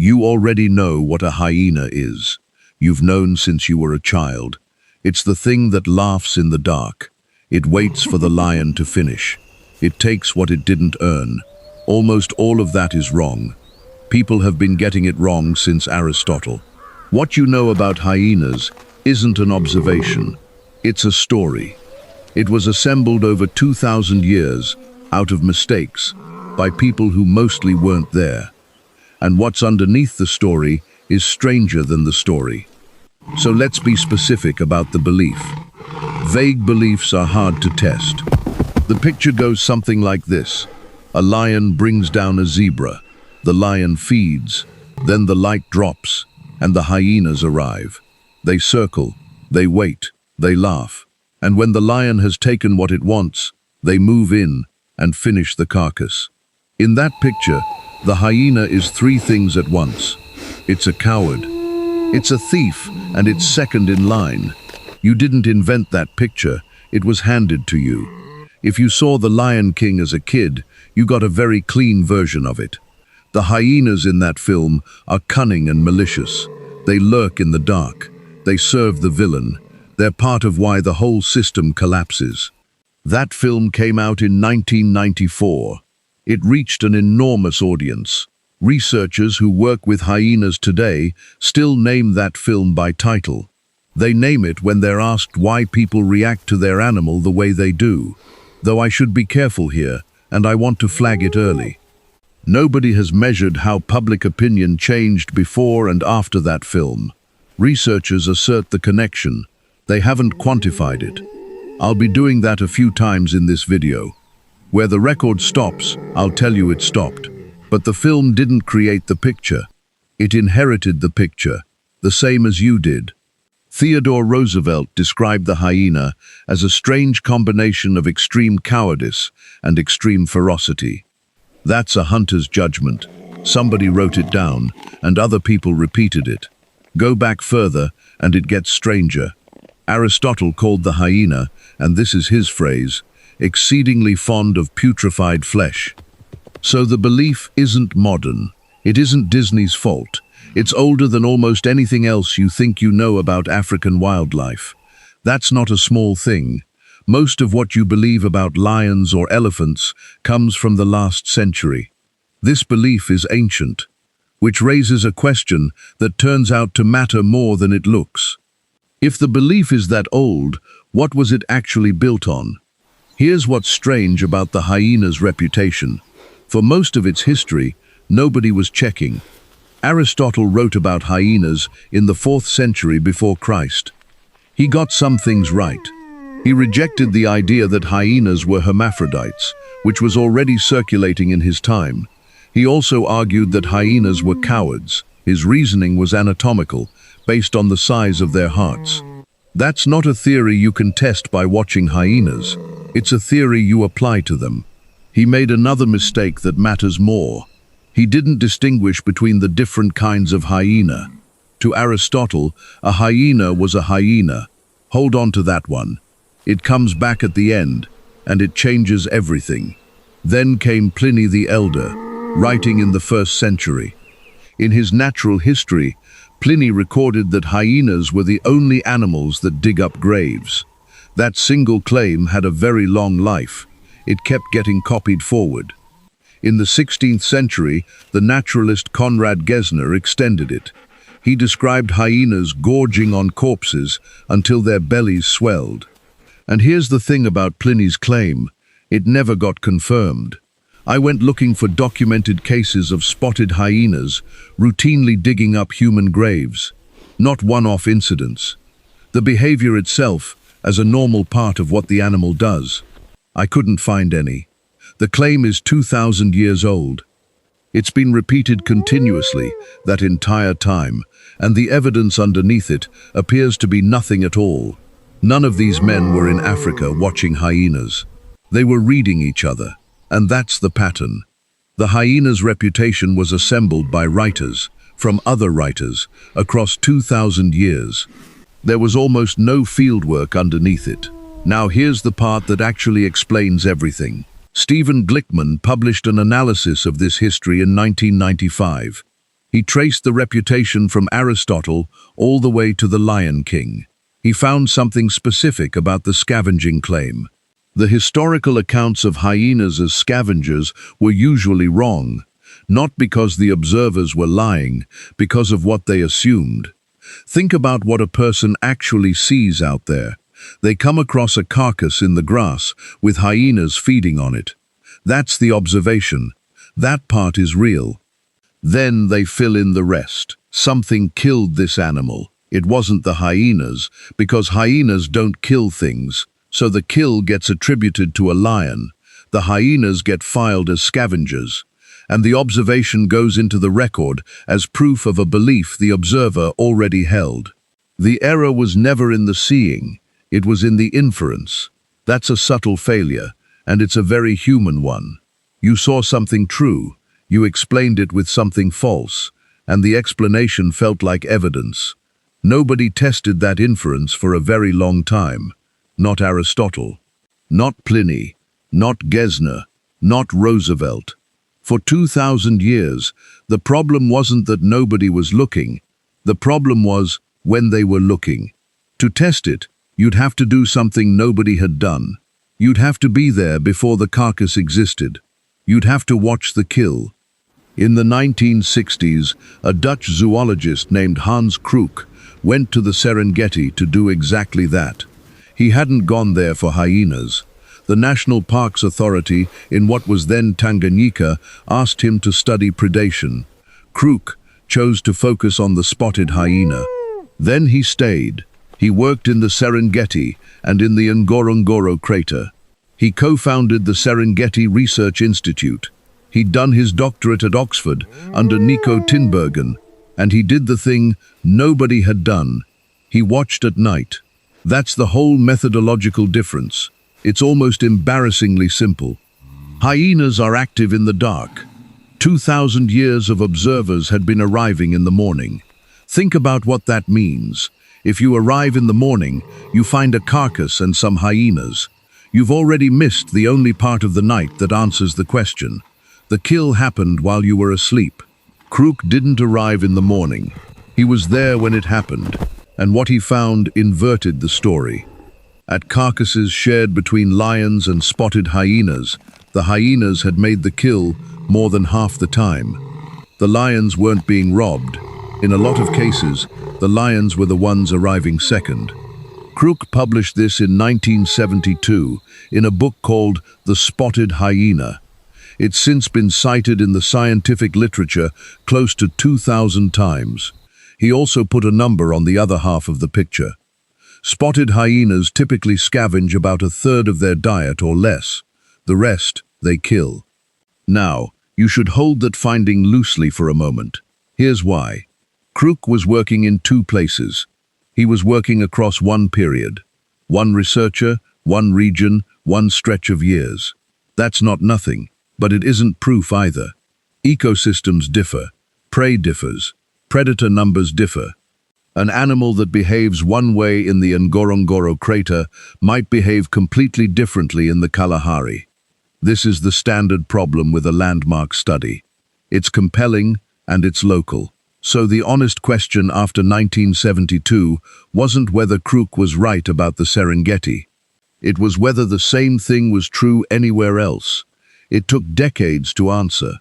You already know what a hyena is. You've known since you were a child. It's the thing that laughs in the dark. It waits for the lion to finish. It takes what it didn't earn. Almost all of that is wrong. People have been getting it wrong since Aristotle. What you know about hyenas isn't an observation. It's a story. It was assembled over 2,000 years out of mistakes by people who mostly weren't there. And what's underneath the story is stranger than the story. So let's be specific about the belief. Vague beliefs are hard to test. The picture goes something like this. A lion brings down a zebra. The lion feeds. Then the light drops, and the hyenas arrive. They circle, they wait, they laugh. And when the lion has taken what it wants, they move in and finish the carcass. In that picture, the hyena is three things at once. It's a coward. It's a thief, and it's second in line. You didn't invent that picture, it was handed to you. If you saw The Lion King as a kid, you got a very clean version of it. The hyenas in that film are cunning and malicious. They lurk in the dark. They serve the villain. They're part of why the whole system collapses. That film came out in 1994. It reached an enormous audience. Researchers who work with hyenas today still name that film by title. They name it when they're asked why people react to their animal the way they do. Though I should be careful here, and I want to flag it early. Nobody has measured how public opinion changed before and after that film. Researchers assert the connection. They haven't quantified it. I'll be doing that a few times in this video. Where the record stops, I'll tell you it stopped. But the film didn't create the picture. It inherited the picture, the same as you did. Theodore Roosevelt described the hyena as a strange combination of extreme cowardice and extreme ferocity. That's a hunter's judgment. Somebody wrote it down, and other people repeated it. Go back further, and it gets stranger. Aristotle called the hyena, and this is his phrase, exceedingly fond of putrefied flesh. So the belief isn't modern. It isn't Disney's fault. It's older than almost anything else you think you know about African wildlife. That's not a small thing. Most of what you believe about lions or elephants comes from the last century. This belief is ancient, which raises a question that turns out to matter more than it looks. If the belief is that old, what was it actually built on? Here's what's strange about the hyena's reputation. For most of its history, nobody was checking. Aristotle wrote about hyenas in the 4th century before Christ. He got some things right. He rejected the idea that hyenas were hermaphrodites, which was already circulating in his time. He also argued that hyenas were cowards. His reasoning was anatomical, based on the size of their hearts. That's not a theory you can test by watching hyenas. It's a theory you apply to them. He made another mistake that matters more. He didn't distinguish between the different kinds of hyena. To Aristotle, a hyena was a hyena. Hold on to that one. It comes back at the end, and it changes everything. Then came Pliny the Elder, writing in the 1st century. In his natural history, Pliny recorded that hyenas were the only animals that dig up graves. That single claim had a very long life. It kept getting copied forward. In the 16th century, the naturalist Conrad Gesner extended it. He described hyenas gorging on corpses until their bellies swelled. And here's the thing about Pliny's claim. It never got confirmed. I went looking for documented cases of spotted hyenas routinely digging up human graves, not one-off incidents. The behavior itself as a normal part of what the animal does. I couldn't find any. The claim is 2,000 years old. It's been repeated continuously that entire time, and the evidence underneath it appears to be nothing at all. None of these men were in Africa watching hyenas. They were reading each other, and that's the pattern. The hyena's reputation was assembled by writers, from other writers, across 2,000 years. There was almost no fieldwork underneath it. Now here's the part that actually explains everything. Stephen Glickman published an analysis of this history in 1995. He traced the reputation from Aristotle all the way to the Lion King. He found something specific about the scavenging claim. The historical accounts of hyenas as scavengers were usually wrong, not because the observers were lying, because of what they assumed. Think about what a person actually sees out there. They come across a carcass in the grass with hyenas feeding on it. That's the observation. That part is real. Then they fill in the rest. Something killed this animal. It wasn't the hyenas, because hyenas don't kill things, so the kill gets attributed to a lion. The hyenas get filed as scavengers, and the observation goes into the record as proof of a belief the observer already held. The error was never in the seeing, it was in the inference. That's a subtle failure, and it's a very human one. You saw something true, you explained it with something false, and the explanation felt like evidence. Nobody tested that inference for a very long time. Not Aristotle, not Pliny, not Gesner, not Roosevelt. For 2,000 years, the problem wasn't that nobody was looking. The problem was when they were looking. To test it, you'd have to do something nobody had done. You'd have to be there before the carcass existed. You'd have to watch the kill. In the 1960s, a Dutch zoologist named Hans Kruuk went to the Serengeti to do exactly that. He hadn't gone there for hyenas. The National Parks Authority, in what was then Tanganyika, asked him to study predation. Kruuk chose to focus on the spotted hyena. Then he stayed. He worked in the Serengeti and in the Ngorongoro crater. He co-founded the Serengeti Research Institute. He'd done his doctorate at Oxford under Nico Tinbergen, and he did the thing nobody had done. He watched at night. That's the whole methodological difference. It's almost embarrassingly simple. Hyenas are active in the dark. 2,000 years of observers had been arriving in the morning. Think about what that means. If you arrive in the morning, you find a carcass and some hyenas. You've already missed the only part of the night that answers the question. The kill happened while you were asleep. Kruuk didn't arrive in the morning. He was there when it happened, and what he found inverted the story. At carcasses shared between lions and spotted hyenas, the hyenas had made the kill more than half the time. The lions weren't being robbed. In a lot of cases, the lions were the ones arriving second. Kruuk published this in 1972 in a book called The Spotted Hyena. It's since been cited in the scientific literature close to 2,000 times. He also put a number on the other half of the picture. Spotted hyenas typically scavenge about a third of their diet or less. The rest, they kill. Now, you should hold that finding loosely for a moment. Here's why. Kruuk was working in two places. He was working across one period. One researcher, one region, one stretch of years. That's not nothing, but it isn't proof either. Ecosystems differ. Prey differs. Predator numbers differ. An animal that behaves one way in the Ngorongoro crater might behave completely differently in the Kalahari. This is the standard problem with a landmark study. It's compelling and it's local. So the honest question after 1972 wasn't whether Kruuk was right about the Serengeti. It was whether the same thing was true anywhere else. It took decades to answer.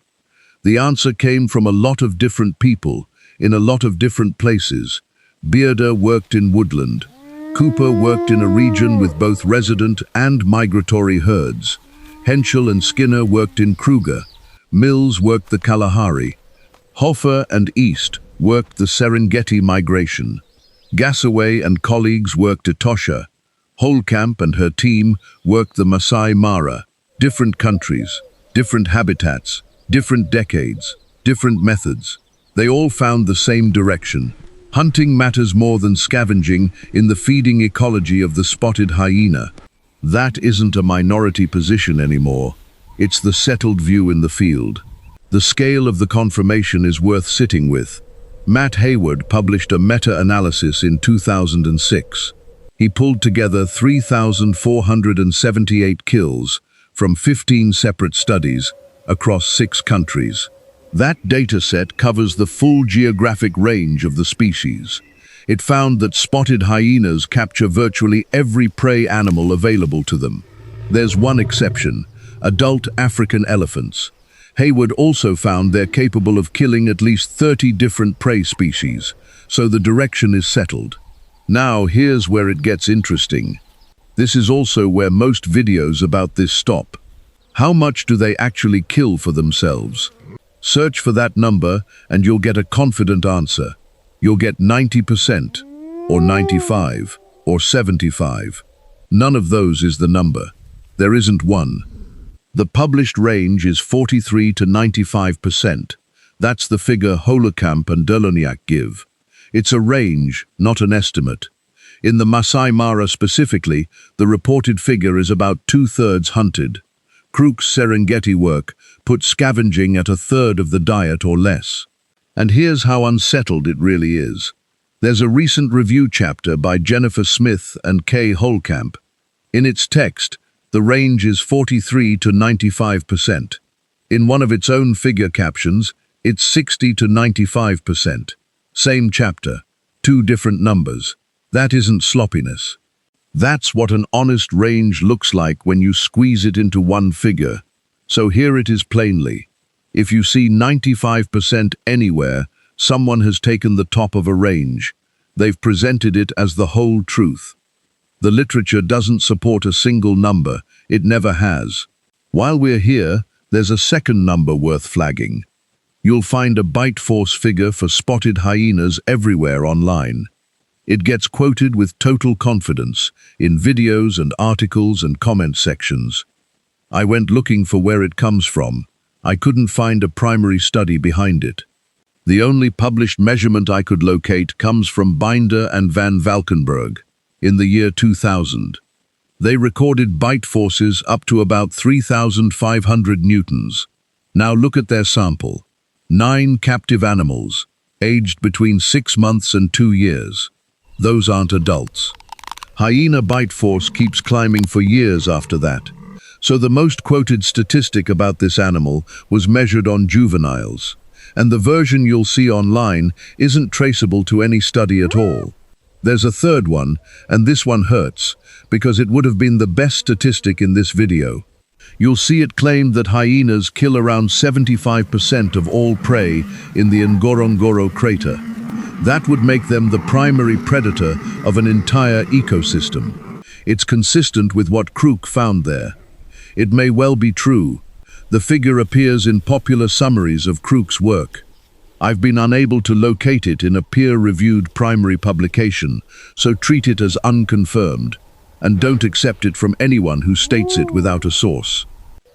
The answer came from a lot of different people, in a lot of different places. Bearder worked in woodland. Cooper worked in a region with both resident and migratory herds. Henschel and Skinner worked in Kruger. Mills worked the Kalahari. Hofer and East worked the Serengeti migration. Gassaway and colleagues worked Etosha. Holkamp and her team worked the Masai Mara. Different countries, different habitats, different decades, different methods. They all found the same direction. Hunting matters more than scavenging in the feeding ecology of the spotted hyena. That isn't a minority position anymore. It's the settled view in the field. The scale of the confirmation is worth sitting with. Matt Hayward published a meta-analysis in 2006. He pulled together 3,478 kills from 15 separate studies across 6 countries. That dataset covers the full geographic range of the species. It found that spotted hyenas capture virtually every prey animal available to them. There's one exception: adult African elephants. Hayward also found they're capable of killing at least 30 different prey species, so the direction is settled. Now here's where it gets interesting. This is also where most videos about this stop. How much do they actually kill for themselves? Search for that number and you'll get a confident answer. You'll get 90%, or 95, or 75. None of those is the number. There isn't one. The published range is 43 to 95%. That's the figure Holekamp and Deloniak give. It's a range, not an estimate. In the Masai Mara specifically, the reported figure is about 2/3 hunted. Kruuk's Serengeti work put scavenging at 1/3 of the diet or less. And here's how unsettled it really is. There's a recent review chapter by Jennifer Smith and Kay Holekamp. In its text, the range is 43 to 95%. In one of its own figure captions, it's 60 to 95%. Same chapter, two different numbers. That isn't sloppiness. That's what an honest range looks like when you squeeze it into one figure. So here it is plainly. If you see 95% anywhere, someone has taken the top of a range. They've presented it as the whole truth. The literature doesn't support a single number. It never has. While we're here, there's a second number worth flagging. You'll find a bite force figure for spotted hyenas everywhere online. It gets quoted with total confidence in videos and articles and comment sections. I went looking for where it comes from. I couldn't find a primary study behind it. The only published measurement I could locate comes from Binder and Van Valkenburg in the year 2000. They recorded bite forces up to about 3,500 newtons. Now look at their sample. 9 captive animals, aged between 6 months and 2 years. Those aren't adults. Hyena bite force keeps climbing for years after that. So the most quoted statistic about this animal was measured on juveniles. And the version you'll see online isn't traceable to any study at all. There's a third one, and this one hurts, because it would have been the best statistic in this video. You'll see it claimed that hyenas kill around 75% of all prey in the Ngorongoro crater. That would make them the primary predator of an entire ecosystem. It's consistent with what Kruuk found there. It may well be true. The figure appears in popular summaries of Kruuk's work. I've been unable to locate it in a peer-reviewed primary publication, so treat it as unconfirmed, and don't accept it from anyone who states it without a source.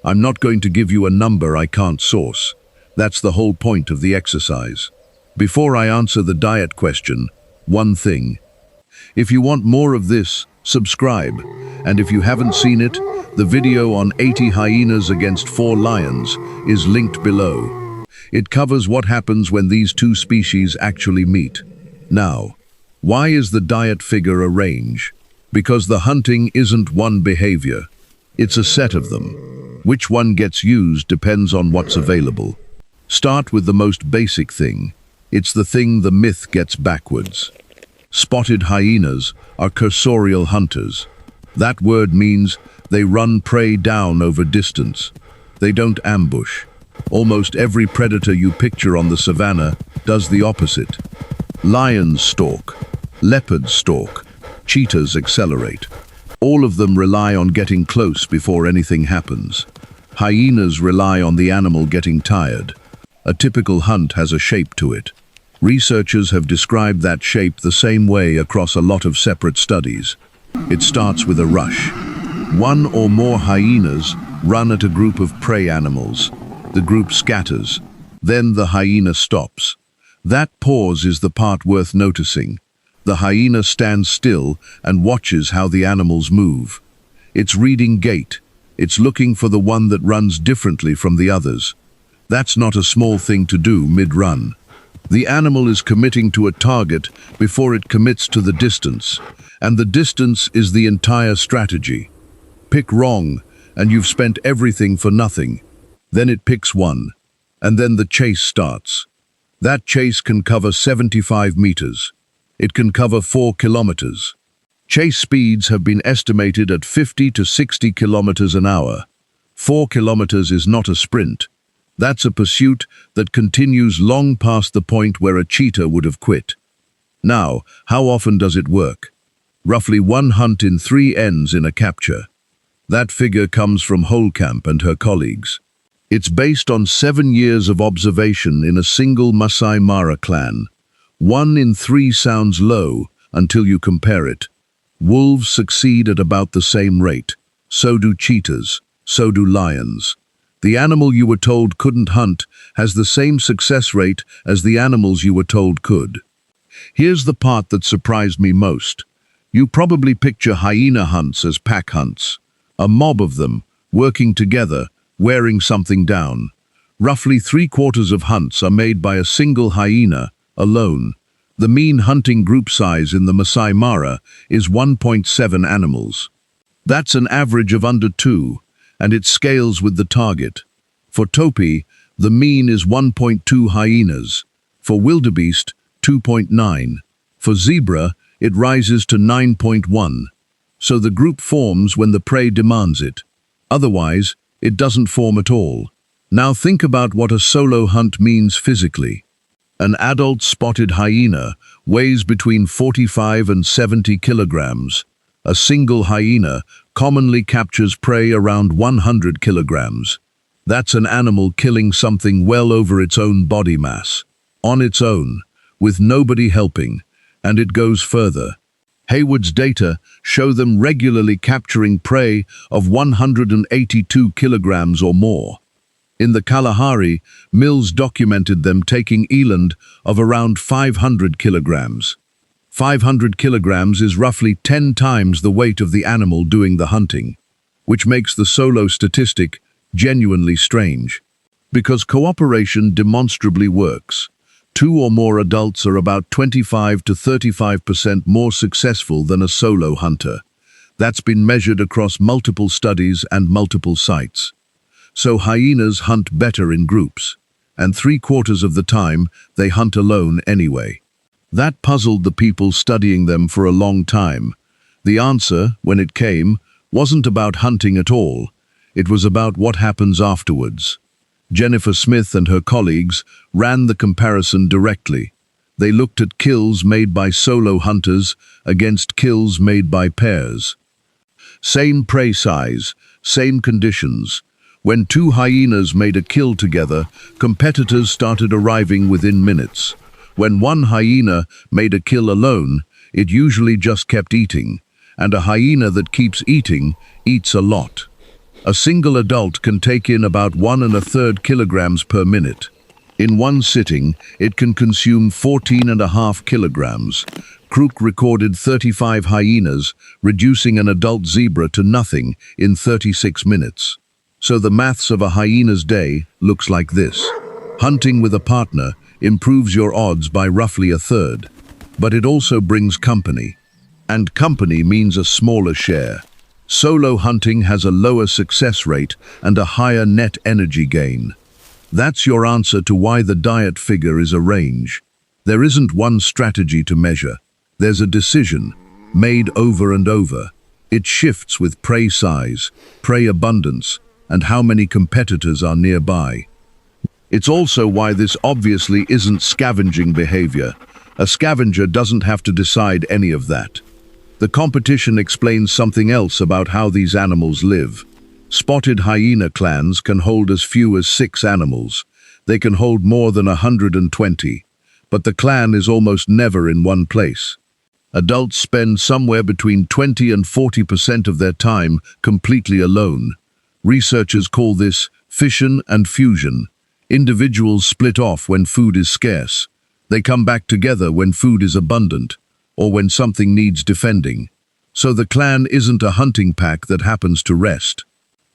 I'm not going to give you a number I can't source. That's the whole point of the exercise. Before I answer the diet question, one thing. If you want more of this, subscribe. And if you haven't seen it, the video on 80 hyenas against 4 lions is linked below. It covers what happens when these two species actually meet. Now, why is the diet figure a range? Because the hunting isn't one behavior. It's a set of them. Which one gets used depends on what's available. Start with the most basic thing. It's the thing the myth gets backwards. Spotted hyenas are cursorial hunters. That word means they run prey down over distance. They don't ambush. Almost every predator you picture on the savannah does the opposite. Lions stalk, leopards stalk, cheetahs accelerate. All of them rely on getting close before anything happens. Hyenas rely on the animal getting tired. A typical hunt has a shape to it. Researchers have described that shape the same way across a lot of separate studies. It starts with a rush. One or more hyenas run at a group of prey animals. The group scatters. Then the hyena stops. That pause is the part worth noticing. The hyena stands still and watches how the animals move. It's reading gait. It's looking for the one that runs differently from the others. That's not a small thing to do mid-run. The animal is committing to a target before it commits to the distance, and the distance is the entire strategy. Pick wrong, and you've spent everything for nothing. Then it picks one. And then the chase starts. That chase can cover 75 meters. It can cover 4 kilometers. Chase speeds have been estimated at 50 to 60 kilometers an hour. 4 kilometers is not a sprint. That's a pursuit that continues long past the point where a cheetah would have quit. Now, how often does it work? Roughly 1 hunt in 3 ends in a capture. That figure comes from Holkamp and her colleagues. It's based on 7 years of observation in a single Masai Mara clan. 1 in 3 sounds low until you compare it. Wolves succeed at about the same rate. So do cheetahs. So do lions. The animal you were told couldn't hunt has the same success rate as the animals you were told could. Here's the part that surprised me most. You probably picture hyena hunts as pack hunts. A mob of them, working together, wearing something down. Roughly 3/4 of hunts are made by a single hyena, alone. The mean hunting group size in the Masai Mara is 1.7 animals. That's an average of under 2, and it scales with the target. For topi, the mean is 1.2 hyenas. For wildebeest, 2.9. For zebra, it rises to 9.1. So the group forms when the prey demands it. Otherwise, it doesn't form at all. Now think about what a solo hunt means physically. An adult spotted hyena weighs between 45 and 70 kilograms. A single hyena commonly captures prey around 100 kilograms. That's an animal killing something well over its own body mass. On its own, with nobody helping, and it goes further. Hayward's data show them regularly capturing prey of 182 kilograms or more. In the Kalahari, Mills documented them taking eland of around 500 kilograms. 500 kilograms is roughly 10 times the weight of the animal doing the hunting, which makes the solo statistic genuinely strange. Because cooperation demonstrably works. 2 or more adults are about 25 to 35% more successful than a solo hunter. That's been measured across multiple studies and multiple sites. So hyenas hunt better in groups, and 3/4 of the time they hunt alone anyway. That puzzled the people studying them for a long time. The answer, when it came, wasn't about hunting at all. It was about what happens afterwards. Jennifer Smith and her colleagues ran the comparison directly. They looked at kills made by solo hunters against kills made by pairs. Same prey size, same conditions. When 2 hyenas made a kill together, competitors started arriving within minutes. When 1 hyena made a kill alone, it usually just kept eating, and a hyena that keeps eating eats a lot. A single adult can take in about 1 1/3 kilograms per minute. In one sitting, it can consume 14.5 kilograms. Kruuk recorded 35 hyenas, reducing an adult zebra to nothing in 36 minutes. So the maths of a hyena's day looks like this. Hunting with a partner improves your odds by roughly 1/3, but it also brings company. And company means a smaller share. Solo hunting has a lower success rate and a higher net energy gain. That's your answer to why the diet figure is a range. There isn't one strategy to measure. There's a decision, made over and over. It shifts with prey size, prey abundance, and how many competitors are nearby. It's also why this obviously isn't scavenging behavior. A scavenger doesn't have to decide any of that. The competition explains something else about how these animals live. Spotted hyena clans can hold as few as 6 animals. They can hold more than 120, but the clan is almost never in one place. Adults spend somewhere between 20 and 40% of their time completely alone. Researchers call this fission and fusion. Individuals split off when food is scarce. They come back together when food is abundant, or when something needs defending. So the clan isn't a hunting pack that happens to rest.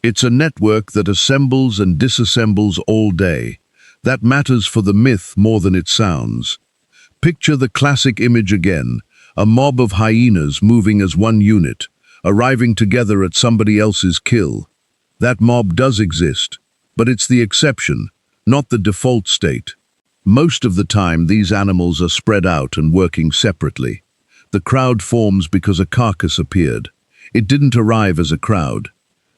It's a network that assembles and disassembles all day. That matters for the myth more than it sounds. Picture the classic image again, a mob of hyenas moving as one unit, arriving together at somebody else's kill. That mob does exist, but it's the exception, not the default state. Most of the time, these animals are spread out and working separately. The crowd forms because a carcass appeared. It didn't arrive as a crowd.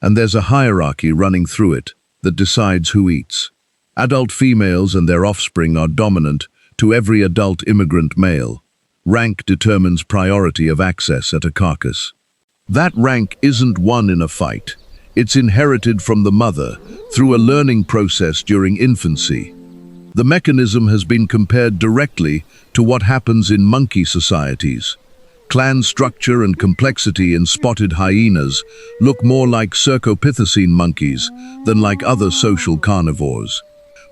And there's a hierarchy running through it that decides who eats. Adult females and their offspring are dominant to every adult immigrant male. Rank determines priority of access at a carcass. That rank isn't won in a fight. It's inherited from the mother through a learning process during infancy. The mechanism has been compared directly to what happens in monkey societies. Clan structure and complexity in spotted hyenas look more like Cercopithecine monkeys than like other social carnivores.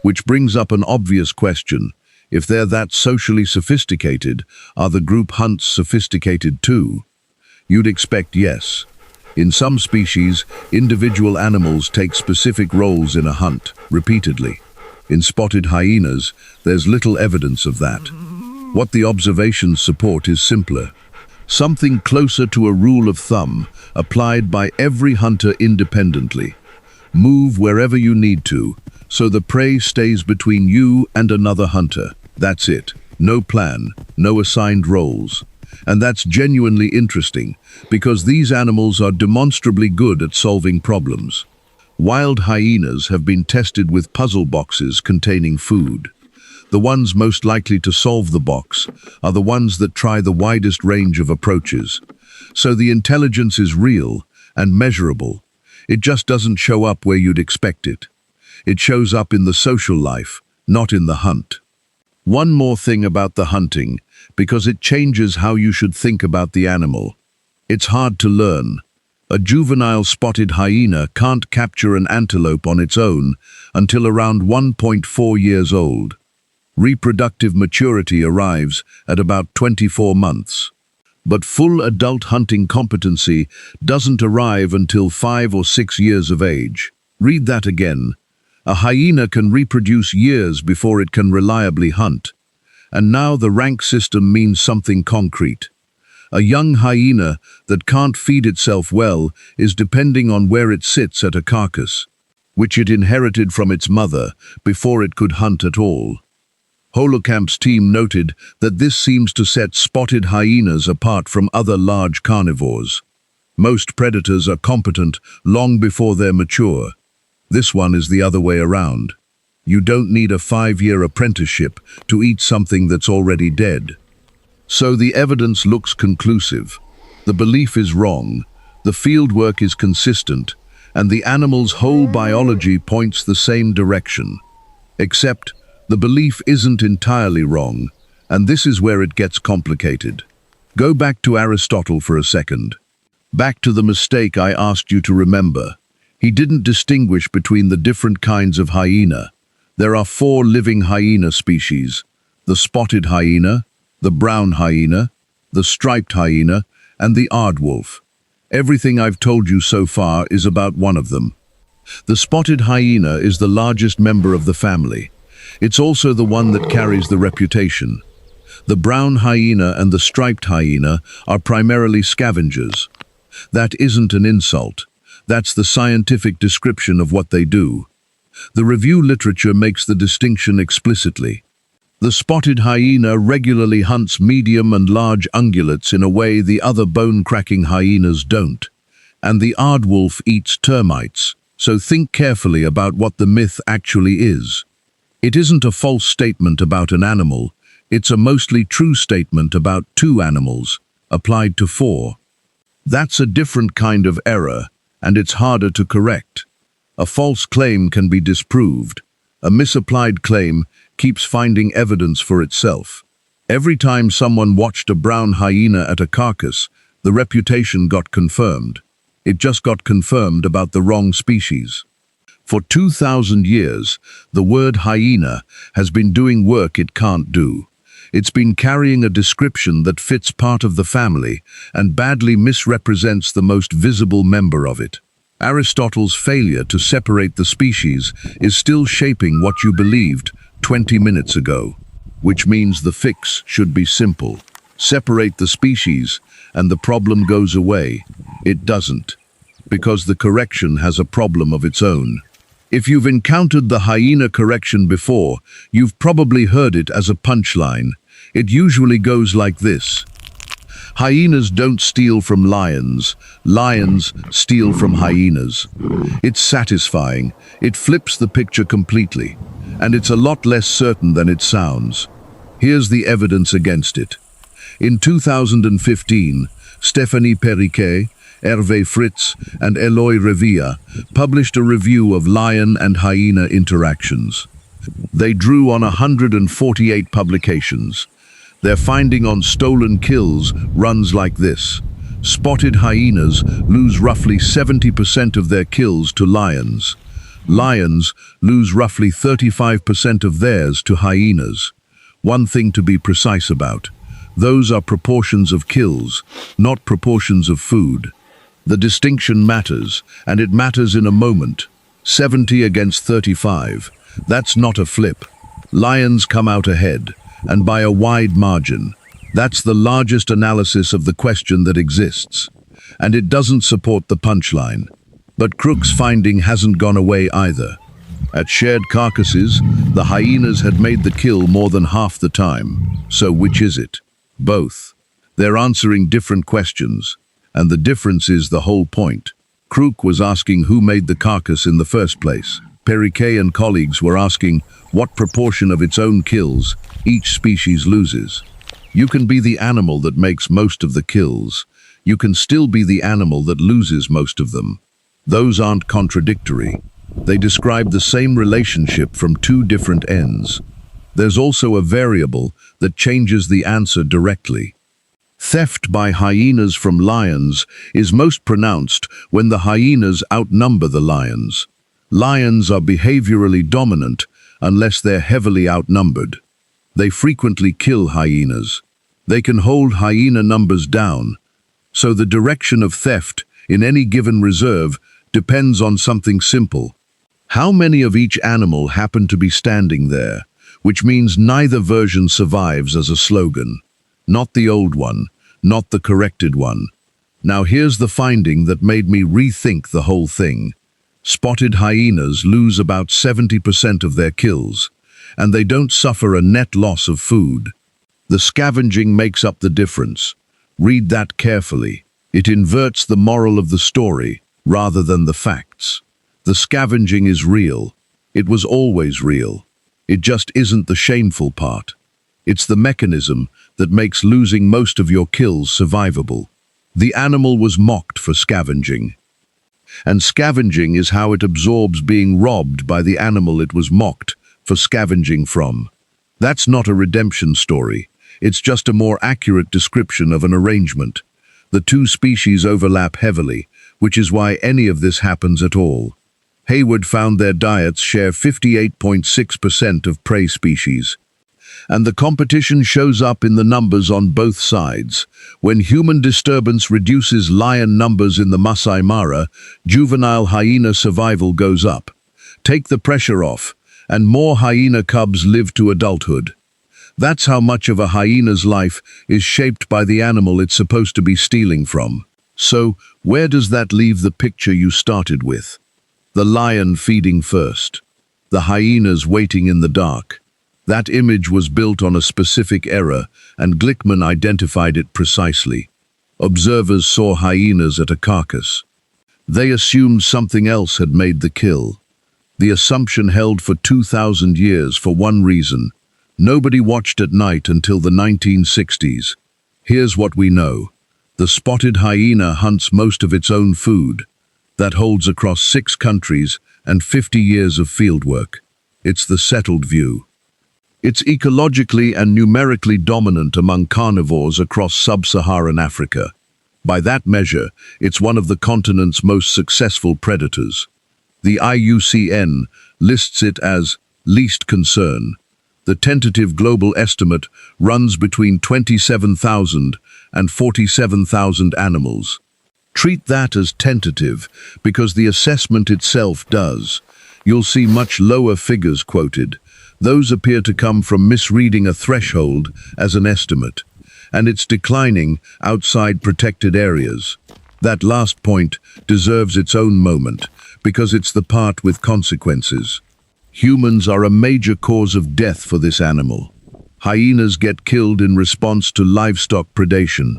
Which brings up an obvious question. If they're that socially sophisticated, are the group hunts sophisticated too? You'd expect yes. In some species, individual animals take specific roles in a hunt, repeatedly. In spotted hyenas, there's little evidence of that. What the observations support is simpler. Something closer to a rule of thumb, applied by every hunter independently. Move wherever you need to, so the prey stays between you and another hunter. That's it. No plan, no assigned roles. And that's genuinely interesting, because these animals are demonstrably good at solving problems. Wild hyenas have been tested with puzzle boxes containing food. The ones most likely to solve the box are the ones that try the widest range of approaches. So the intelligence is real and measurable. It just doesn't show up where you'd expect it. It shows up in the social life, not in the hunt. One more thing about the hunting, because it changes how you should think about the animal. It's hard to learn. A juvenile spotted hyena can't capture an antelope on its own until around 1.4 years old. Reproductive maturity arrives at about 24 months. But full adult hunting competency doesn't arrive until 5 or 6 years of age. Read that again. A hyena can reproduce years before it can reliably hunt. And now the rank system means something concrete. A young hyena that can't feed itself well is depending on where it sits at a carcass, which it inherited from its mother before it could hunt at all. Holocamp's team noted that this seems to set spotted hyenas apart from other large carnivores. Most predators are competent long before they're mature. This one is the other way around. You don't need a 5-year apprenticeship to eat something that's already dead. So the evidence looks conclusive. The belief is wrong, the fieldwork is consistent, and the animal's whole biology points the same direction. Except, the belief isn't entirely wrong, and this is where it gets complicated. Go back to Aristotle for a second. Back to the mistake I asked you to remember. He didn't distinguish between the different kinds of hyena. There are 4 living hyena species: the spotted hyena, the brown hyena, the striped hyena, and the aardwolf. Everything I've told you so far is about one of them. The spotted hyena is the largest member of the family. It's also the one that carries the reputation. The brown hyena and the striped hyena are primarily scavengers. That isn't an insult. That's the scientific description of what they do. The review literature makes the distinction explicitly. The spotted hyena regularly hunts medium and large ungulates in a way the other bone-cracking hyenas don't. And the aardwolf eats termites, so think carefully about what the myth actually is. It isn't a false statement about an animal, it's a mostly true statement about 2 animals, applied to 4. That's a different kind of error, and it's harder to correct. A false claim can be disproved. A misapplied claim keeps finding evidence for itself. Every time someone watched a brown hyena at a carcass, the reputation got confirmed. It just got confirmed about the wrong species. For 2,000 years, the word hyena has been doing work it can't do. It's been carrying a description that fits part of the family and badly misrepresents the most visible member of it. Aristotle's failure to separate the species is still shaping what you believed 20 minutes ago, which means the fix should be simple. Separate the species and the problem goes away. It doesn't, because the correction has a problem of its own. If you've encountered the hyena correction before, you've probably heard it as a punchline. It usually goes like this. Hyenas don't steal from lions. Lions steal from hyenas. It's satisfying. It flips the picture completely. And it's a lot less certain than it sounds. Here's the evidence against it. In 2015, Stéphanie Perriquet, Hervé Fritz, and Eloy Revilla published a review of lion and hyena interactions. They drew on 148 publications. Their finding on stolen kills runs like this. Spotted hyenas lose roughly 70% of their kills to lions. Lions lose roughly 35% of theirs to hyenas. One thing to be precise about. Those are proportions of kills, not proportions of food. The distinction matters, and it matters in a moment. 70 against 35. That's not a flip. Lions come out ahead, and by a wide margin. That's the largest analysis of the question that exists. And it doesn't support the punchline. But Kruuk's finding hasn't gone away either. At shared carcasses, the hyenas had made the kill more than half the time. So which is it? Both. They're answering different questions. And the difference is the whole point. Kruuk was asking who made the carcass in the first place. Perriquet and colleagues were asking what proportion of its own kills each species loses. You can be the animal that makes most of the kills. You can still be the animal that loses most of them. Those aren't contradictory. They describe the same relationship from two different ends. There's also a variable that changes the answer directly. Theft by hyenas from lions is most pronounced when the hyenas outnumber the lions. Lions are behaviorally dominant unless they're heavily outnumbered. They frequently kill hyenas. They can hold hyena numbers down. So the direction of theft in any given reserve depends on something simple. How many of each animal happen to be standing there, which means neither version survives as a slogan. Not the old one, not the corrected one. Now here's the finding that made me rethink the whole thing. Spotted hyenas lose about 70% of their kills, and they don't suffer a net loss of food. The scavenging makes up the difference. Read that carefully. It inverts the moral of the story rather than the facts. The scavenging is real. It was always real. It just isn't the shameful part. It's the mechanism that makes losing most of your kills survivable. The animal was mocked for scavenging. And scavenging is how it absorbs being robbed by the animal it was mocked for scavenging from. That's not a redemption story. It's just a more accurate description of an arrangement. The two species overlap heavily, which is why any of this happens at all. Hayward found their diets share 58.6% of prey species. And the competition shows up in the numbers on both sides. When human disturbance reduces lion numbers in the Masai Mara, juvenile hyena survival goes up. Take the pressure off, and more hyena cubs live to adulthood. That's how much of a hyena's life is shaped by the animal it's supposed to be stealing from. So, where does that leave the picture you started with? The lion feeding first. The hyenas waiting in the dark. That image was built on a specific error, and Glickman identified it precisely. Observers saw hyenas at a carcass. They assumed something else had made the kill. The assumption held for 2,000 years for one reason. Nobody watched at night until the 1960s. Here's what we know. The spotted hyena hunts most of its own food. That holds across 6 countries and 50 years of fieldwork. It's the settled view. It's ecologically and numerically dominant among carnivores across sub-Saharan Africa. By that measure, it's one of the continent's most successful predators. The IUCN lists it as least concern. The tentative global estimate runs between 27,000 and 47,000 animals. Treat that as tentative, because the assessment itself does. You'll see much lower figures quoted. Those appear to come from misreading a threshold as an estimate, and it's declining outside protected areas. That last point deserves its own moment, because it's the part with consequences. Humans are a major cause of death for this animal. Hyenas get killed in response to livestock predation.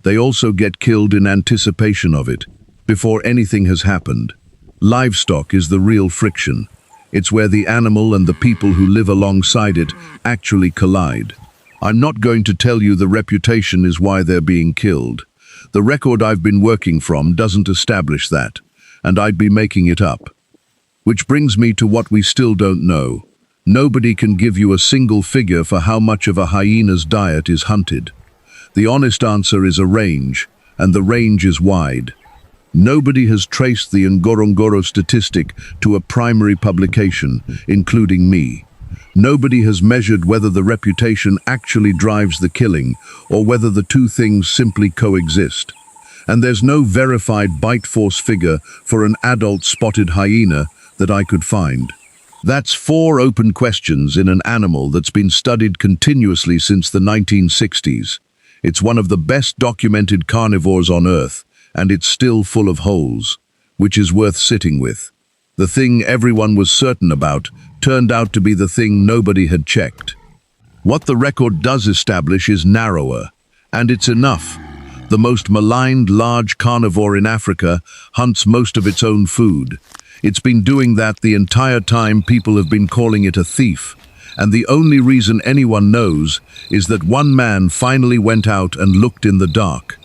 They also get killed in anticipation of it, before anything has happened. Livestock is the real friction. It's where the animal and the people who live alongside it actually collide. I'm not going to tell you the reputation is why they're being killed. The record I've been working from doesn't establish that, and I'd be making it up. Which brings me to what we still don't know. Nobody can give you a single figure for how much of a hyena's diet is hunted. The honest answer is a range, and the range is wide. Nobody has traced the Ngorongoro statistic to a primary publication, including me. Nobody has measured whether the reputation actually drives the killing, or whether the two things simply coexist. And there's no verified bite force figure for an adult spotted hyena that I could find. That's 4 open questions in an animal that's been studied continuously since the 1960s. It's one of the best documented carnivores on Earth, and it's still full of holes, which is worth sitting with. The thing everyone was certain about turned out to be the thing nobody had checked. What the record does establish is narrower, and it's enough. The most maligned large carnivore in Africa hunts most of its own food. It's been doing that the entire time people have been calling it a thief, and the only reason anyone knows is that one man finally went out and looked in the dark.